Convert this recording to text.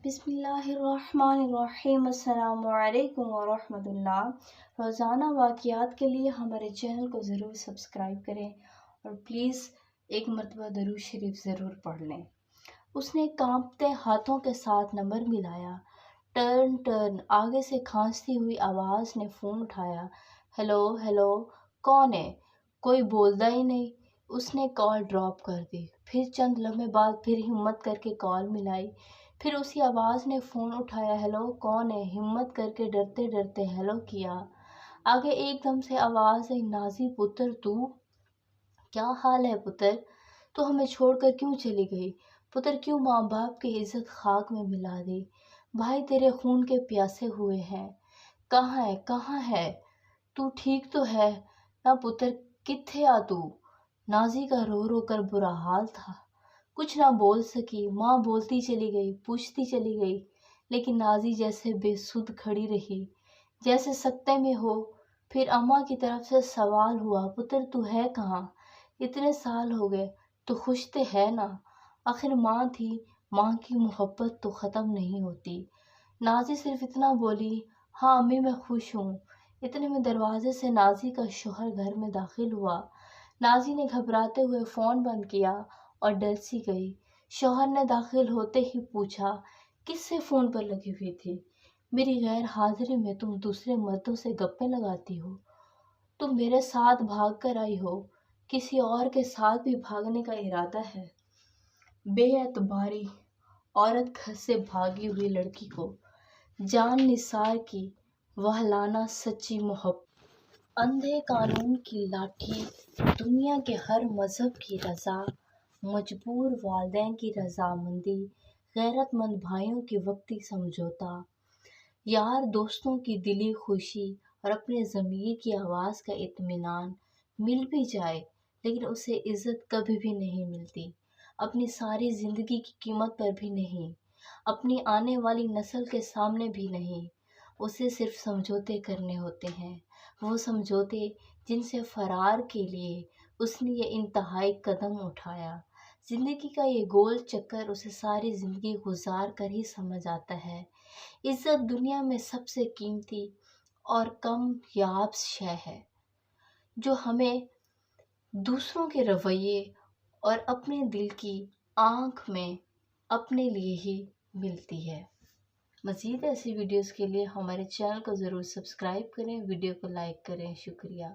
بسم اللہ الرحمن الرحیم۔ السلام علیکم ورحمۃ اللہ۔ روزانہ واقعات کے لیے ہمارے چینل کو ضرور سبسکرائب کریں اور پلیز ایک مرتبہ درود شریف ضرور پڑھ لیں۔ اس نے کانپتے ہاتھوں کے ساتھ نمبر ملایا۔ ٹرن ٹرن، آگے سے کھانستی ہوئی آواز نے فون اٹھایا۔ ہیلو ہیلو، کون ہے؟ کوئی بولتا ہی نہیں۔ اس نے کال ڈراپ کر دی۔ پھر چند لمحے بعد پھر ہمت کر کے کال ملائی۔ پھر اسی آواز نے فون اٹھایا۔ ہیلو، کون ہے؟ ہمت کر کے ڈرتے ڈرتے ہیلو کیا۔ آگے ایک دم سے آواز آئی، نازی پتر تو؟ کیا حال ہے پتر؟ تو ہمیں چھوڑ کر کیوں چلی گئی؟ پتر کیوں ماں باپ کی عزت خاک میں ملا دی؟ بھائی تیرے خون کے پیاسے ہوئے ہیں۔ کہاں ہے؟ تو ٹھیک تو ہے نا پتر؟ کتھے آ تو؟ نازی کا رو رو کر برا حال تھا۔ کچھ نہ بول سکی۔ ماں بولتی چلی گئی، پوچھتی چلی گئی، لیکن نازی جیسے بے سدھ کھڑی رہی، جیسے سکتے میں ہو۔ پھر اماں کی طرف سے سوال ہوا، پتر تو ہے کہاں؟ اتنے سال ہو گئے، تو خوش تے ہے نا؟ آخر ماں تھی، ماں کی محبت تو ختم نہیں ہوتی۔ نازی صرف اتنا بولی، ہاں امی میں خوش ہوں۔ اتنے میں دروازے سے نازی کا شوہر گھر میں داخل ہوا۔ نازی نے گھبراتے ہوئے فون بند کیا اور ڈر سی گئی۔ شوہر نے داخل ہوتے ہی پوچھا، کس سے فون پر لگی ہوئی تھی؟ میری غیر حاضری میں تم دوسرے مردوں سے گپیں لگاتی ہو؟ تم میرے ساتھ بھاگ کر آئی ہو؟ کسی اور کے ساتھ بھی بھاگنے کا ارادہ ہے؟ بے اعتباری عورت گھر سے بھاگی ہوئی لڑکی کو جان نثار کی وہلانہ سچی محبت۔ اندھے قانون کی لاٹھی، دنیا کے ہر مذہب کی رضا، مجبور والدین کی رضامندی، غیرت مند بھائیوں کی وقتی سمجھوتا، یار دوستوں کی دلی خوشی اور اپنے ضمیر کی آواز کا اطمینان، مل بھی جائے لیکن اسے عزت کبھی بھی نہیں ملتی، اپنی ساری زندگی کی قیمت پر بھی نہیں، اپنی آنے والی نسل کے سامنے بھی نہیں۔ اسے صرف سمجھوتے کرنے ہوتے ہیں، وہ سمجھوتے جن سے فرار کے لیے اس نے یہ انتہائی قدم اٹھایا۔ زندگی کا یہ گول چکر اسے ساری زندگی گزار کر ہی سمجھ آتا ہے۔ عزت دنیا میں سب سے قیمتی اور کم یاب شے ہے، جو ہمیں دوسروں کے رویے اور اپنے دل کی آنکھ میں اپنے لیے ہی ملتی ہے۔ مزید ایسی ویڈیوز کے لیے ہمارے چینل کو ضرور سبسکرائب کریں، ویڈیو کو لائک کریں۔ شکریہ۔